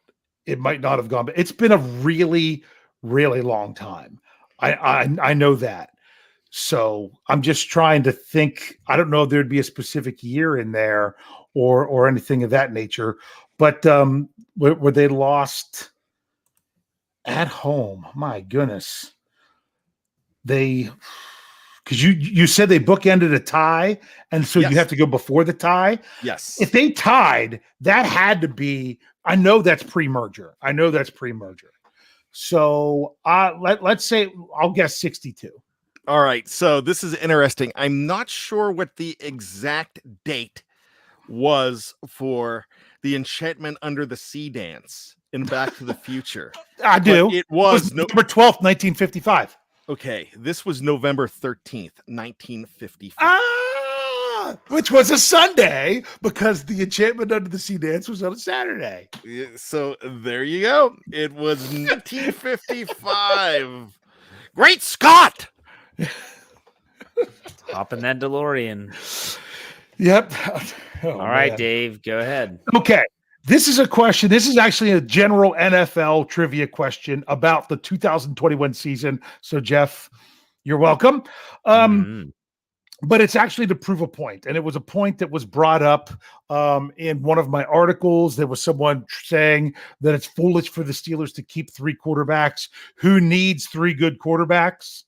it might not have gone. But it's been a really, really long time. I know that. So I'm just trying to think. I don't know if there'd be a specific year in there or anything of that nature. But where they lost at home, my goodness, because you said they bookended a tie, and so you have to go before the tie. Yes. If they tied, that had to be. I know that's pre-merger. So let's say I'll guess 62. All right. So this is interesting. I'm not sure what the exact date was for the Enchantment Under the Sea dance in Back to the Future. I do. But it was November 12th, 1955. Okay, this was November 13th, 1955. Which was a Sunday because the Enchantment Under the Sea dance was on a Saturday. So there you go. It was 1955. Great Scott! Hop in that DeLorean. Yep. All right, Dave, go ahead. Okay. This is a question. This is actually a general NFL trivia question about the 2021 season. So, Jeff, you're welcome. But it's actually to prove a point. And it was a point that was brought up in one of my articles. There was someone saying that it's foolish for the Steelers to keep 3 quarterbacks. Who needs 3 good quarterbacks?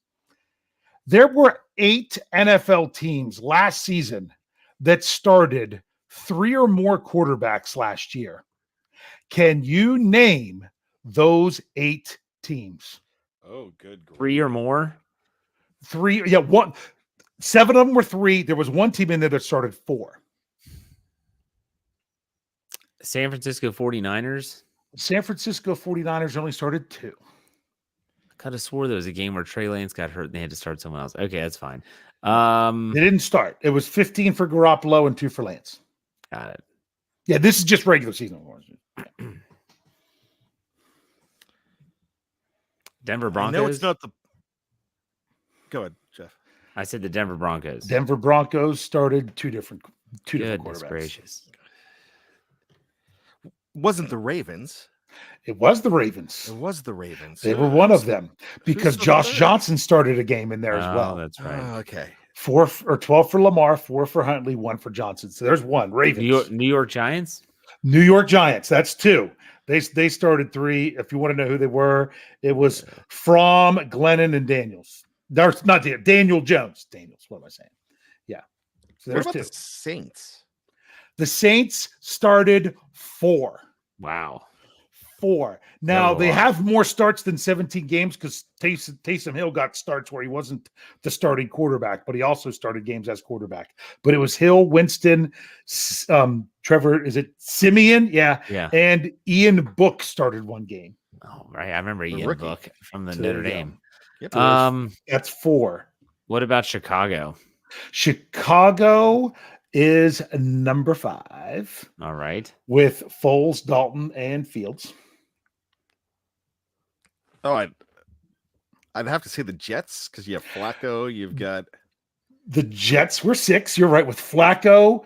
There were 8 NFL teams last season that started 3 or more quarterbacks last year. Can you name those 8 teams? Oh, good. 3 or more? 3. Yeah, 1. 7 of them were 3. There was one team in there that started 4. San Francisco 49ers? San Francisco 49ers only started 2. I could have swore there was a game where Trey Lance got hurt and they had to start someone else. Okay, that's fine. They didn't start. It was 15 for Garoppolo and 2 for Lance. Got it. Yeah, this is just regular season. Denver Broncos? No, it's not the... Go ahead, Jeff. I said the Denver Broncos. Denver Broncos started 2 different Goodness quarterbacks. Gracious. Wasn't the Ravens. It was the Ravens. It was the Ravens. They were one of them because Josh Johnson started a game in there as well. That's right. Okay. 12 for Lamar, 4 for Huntley, 1 for Johnson. So there's 1. Ravens. New York Giants? New York Giants. That's 2. They started 3. If you want to know who they were, it was Fromm, Glennon, and Daniels. There's not Daniel Jones. Daniels. What am I saying? Yeah. So there's what 2. about the Saints? The Saints started 4. Wow. 4. Now they have more starts than 17 games because Taysom Hill got starts where he wasn't the starting quarterback, but he also started games as quarterback. But it was Hill, Winston, Trevor, is it Simeon? Yeah. And Ian Book started 1 game. Oh, right. I remember Ian Book from the Notre Dame. Yep. That's 4. What about Chicago? Chicago is number 5. All right. With Foles, Dalton, and Fields. Oh, I'd have to say the Jets because you have Flacco. You've got The Jets were 6. You're right with Flacco,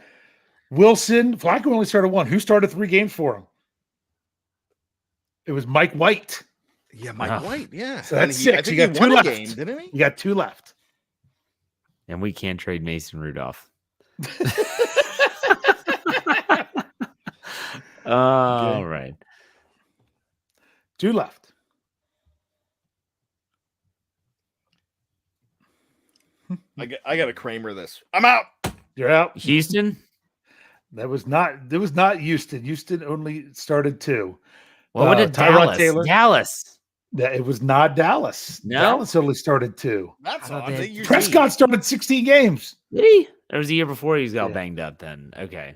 Wilson. Flacco only started 1. Who started 3 games for him? It was Mike White. Mike White. Yeah, So that's And 6. I think You got he 2 won a left. game, didn't he? You got 2 left. And we can't trade Mason Rudolph. All right. 2 left. I got to Kramer this. I'm out. You're out. Houston? That was not Houston. Houston only started 2. What did Tyrod Dallas? Taylor. Dallas. It was not Dallas. No? Dallas only started 2. That's How odd. about They that? usually- Prescott started 16 games. Did he? It was the year before he got Yeah. banged up then. Okay.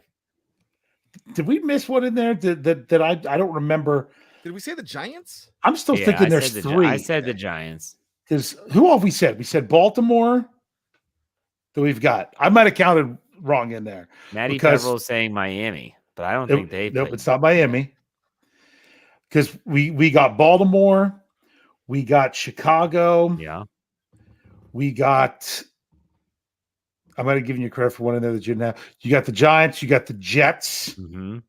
Did we miss one in there that I don't remember? Did we say the Giants? I'm still Yeah, thinking I there's said 3. I said the Giants. Because who have we said? We said Baltimore that we've got. I might have counted wrong in there. Matty Because- Peville's saying Miami, but I don't think they Nope, played. it's not Miami. Because we got Baltimore, we got Chicago, Yeah. we got. I might have given you credit for one in there that you didn't have. You got the Giants, you got the Jets, Mm-hmm.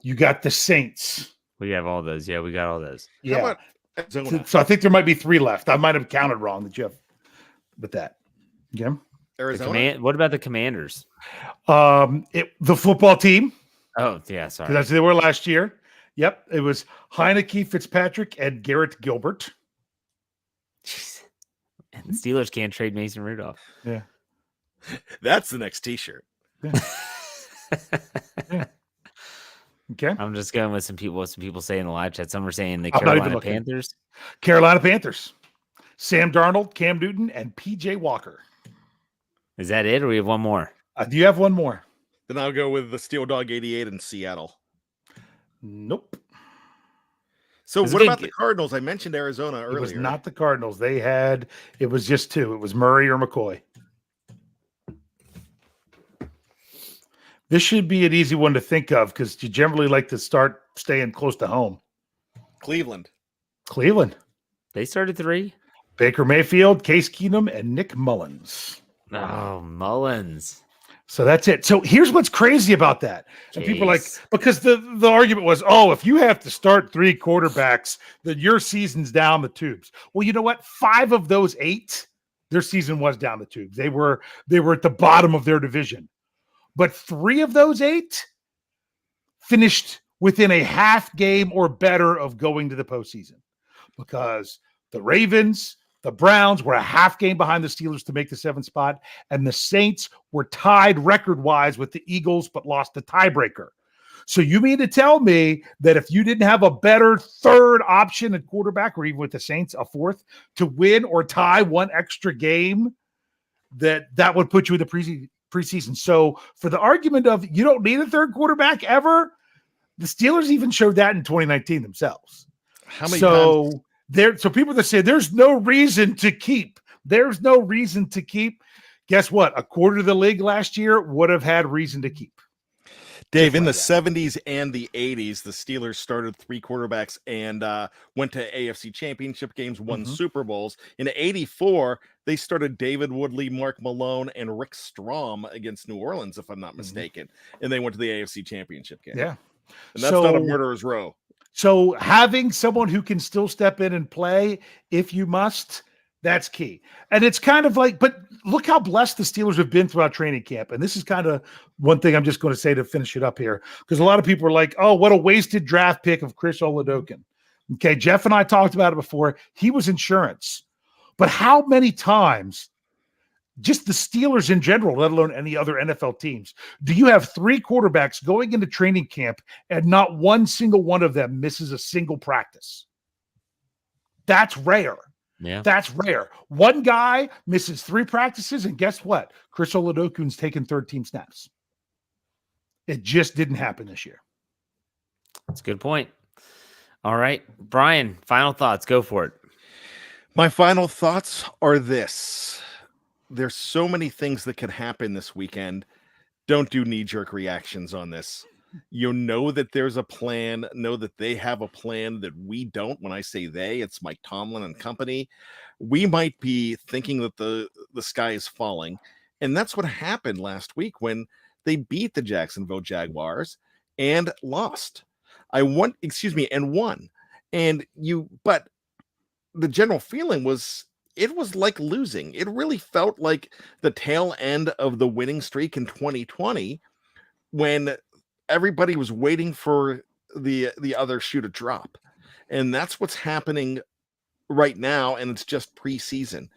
you got the Saints. We have all those. Yeah, we got all those. How Yeah. about Arizona? So I think there might be 3 left. I might have counted wrong that you have with that. Yeah. The Arizona. what about the Commanders? The football team, Oh, yeah, sorry. because that's who they were last year. Yep. It was Heineke, Fitzpatrick, and Garrett Gilbert. Jeez. And the Steelers can't trade Mason Rudolph. Yeah. That's the next T-shirt. Okay. I'm just going with some people. What some people say in the live chat. Some are saying the I'm not even Carolina looking. Panthers. Carolina Panthers. Sam Darnold, Cam Newton, and PJ Walker. Is that it, or we have one more? Do you have one more? Then I'll go with the Steel Dog 88 in Seattle. Nope. So It's a what good about the g- Cardinals? I mentioned Arizona earlier. It was not the Cardinals. It was just 2. It was Murray or McCoy. This should be an easy one to think of because you generally like to start staying close to home. Cleveland. Cleveland. They started 3. Baker Mayfield, Case Keenum, and Nick Mullins. Oh, Mullins. So that's it. So here's what's crazy about that. And people are like, Case. because the argument was, oh, if you have to start 3 quarterbacks, then your season's down the tubes. Well, you know what? 5 of those 8, their season was down the tubes. They were at the bottom of their division. But 3 of those 8 finished within a half game or better of going to the postseason, because the Ravens, the Browns were a half game behind the Steelers to make the 7th spot, and the Saints were tied record-wise with the Eagles but lost the tiebreaker. So you mean to tell me that if you didn't have a better 3rd option at quarterback, or even with the Saints, a 4th, to win or tie 1 extra game, that would put you in the preseason? So for the argument of you don't need a 3rd quarterback ever, the Steelers even showed that in 2019 themselves. How many So times? so people that say there's no reason to keep. There's no reason to keep. Guess what? A quarter of the league last year would have had reason to keep. Dave, in the like 70s and the 80s, the Steelers started 3 quarterbacks and went to AFC championship games, won Mhm. Super Bowls. In 84, they started David Woodley, Mark Malone, and Rick Strom against New Orleans, if I'm not mistaken. And they went to the AFC championship game. Yeah. And that's not a So- murderer's row. So having someone who can still step in and play if you must, that's key. And it's kind of like, but look how blessed the Steelers have been throughout training camp. And this is kind of one thing I'm just going to say to finish it up here, because a lot of people are like, oh, what a wasted draft pick of Chris Oladokun. Okay, Jeff and I talked about it before. He was insurance. But how many times, just the Steelers in general, let alone any other NFL teams, do you have 3 quarterbacks going into training camp and not one single one of them misses a single practice? That's rare. Yeah. That's rare. One guy misses 3 practices, and guess what? Chris Oladokun's taken 13 snaps. It just didn't happen this year. That's a good point. All right, Brian, final thoughts. Go for it. My final thoughts are this. There's so many things that could happen this weekend. Don't do knee-jerk reactions on this. You know that there's a plan, know that they have a plan that we don't. When I say they, it's Mike Tomlin and company. We might be thinking that the sky is falling. And that's what happened last week when they beat the Jacksonville Jaguars and lost. And won. But the general feeling was it was like losing. It really felt like the tail end of the winning streak in 2020 when everybody was waiting for the other shoe to drop. And that's what's happening right now. And it's just preseason.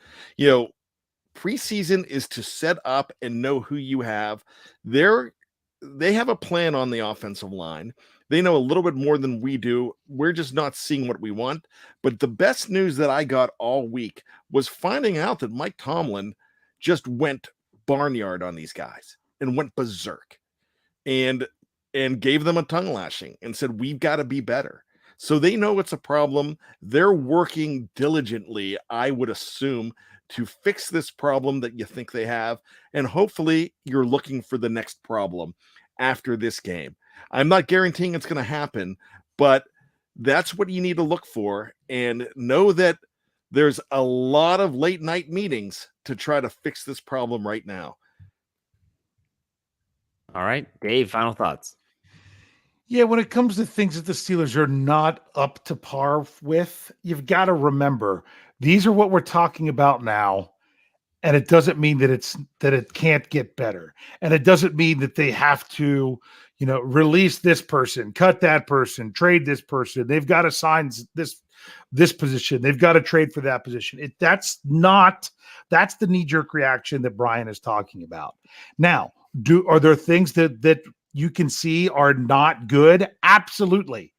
Preseason is to set up and know who you have. They have a plan on the offensive line. They know a little bit more than we do. We're just not seeing what we want. But the best news that I got all week was finding out that Mike Tomlin just went barnyard on these guys and went berserk and gave them a tongue lashing and said, we've got to be better. So they know it's a problem. They're working diligently, I would assume, to fix this problem that you think they have. And hopefully you're looking for the next problem after this game. I'm not guaranteeing it's going to happen, but that's what you need to look for, and know that there's a lot of late night meetings to try to fix this problem right now. All right, Dave, final thoughts. Yeah, when it comes to things that the Steelers are not up to par with, you've got to remember these are what we're talking about now. And it doesn't mean that it can't get better. And it doesn't mean that they have to, release this person, cut that person, trade this person. They've got to sign this position. They've got to trade for that position. That's the knee-jerk reaction that Bryan is talking about. Now, are there things that you can see are not good? Absolutely.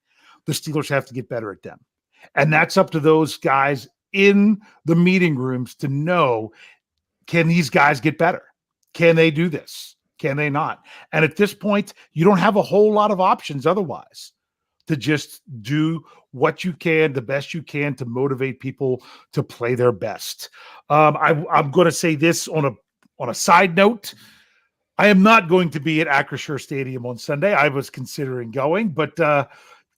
The Steelers have to get better at them. And that's up to those guys in the meeting rooms to know, can these guys get better? Can they do this? Can they not? And at this point, you don't have a whole lot of options otherwise to just do what you can, the best you can, to motivate people to play their best. I'm going to say this on a side note. I am not going to be at Acrisure Stadium on Sunday. I was considering going, but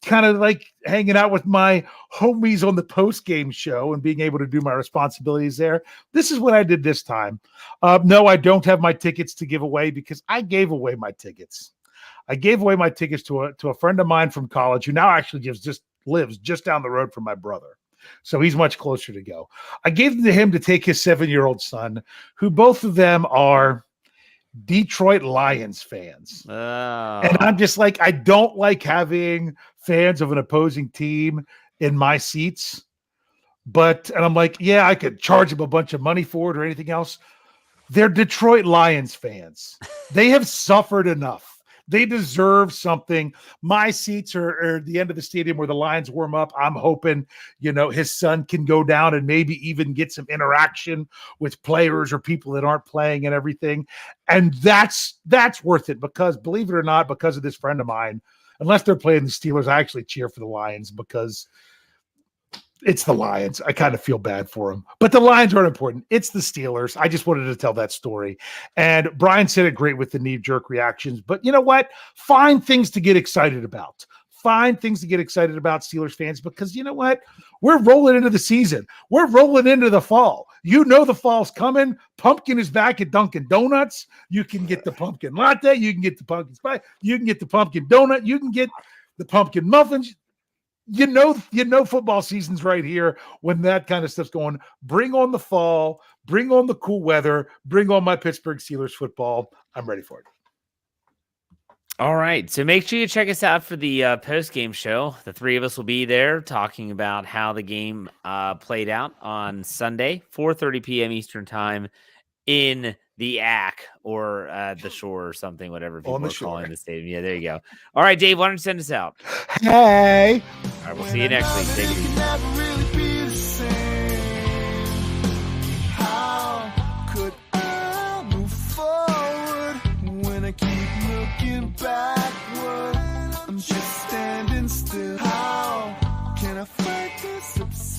kind of like hanging out with my homies on the post-game show and being able to do my responsibilities there. This is what I did this time. No, I don't have my tickets to give away because I gave away my tickets. I gave away my tickets to a friend of mine from college who now actually lives just down the road from my brother. So he's much closer to go. I gave them to him to take his 7-year-old son, who both of them are Detroit Lions fans. Oh. And I'm just like, I don't like having fans of an opposing team in my seats. And I'm like, yeah, I could charge them a bunch of money for it or anything else. They're Detroit Lions fans. They have suffered enough. They deserve something. My seats are at the end of the stadium where the Lions warm up. I'm hoping, his son can go down and maybe even get some interaction with players or people that aren't playing and everything. And that's worth it because, believe it or not, because of this friend of mine, unless they're playing the Steelers, I actually cheer for the Lions because it's the Lions. I kind of feel bad for them. But the Lions aren't important. It's the Steelers. I just wanted to tell that story. And Bryan said it great with the knee-jerk reactions. But you know what? Find things to get excited about. Find things to get excited about, Steelers fans, because you know what? We're rolling into the season. We're rolling into the fall. The fall's coming. Pumpkin is back at Dunkin' Donuts. You can get the pumpkin latte. You can get the pumpkin spice. You can get the pumpkin donut. You can get the pumpkin muffins. Football season's right here when that kind of stuff's going. Bring on the fall, bring on the cool weather, bring on my Pittsburgh Steelers football. I'm ready for it. All right. So make sure you check us out for the post-game show. The three of us will be there talking about how the game played out on Sunday, 4:30 p.m. Eastern time in the AC or the shore or something, whatever people are calling the stadium. Yeah, there you go. All right, Dave, why don't you send us out? Hey. All right, we'll see you next week. Take it easy. How could I move forward when I keep looking backward? I'm just standing still. How can I fight this obsession?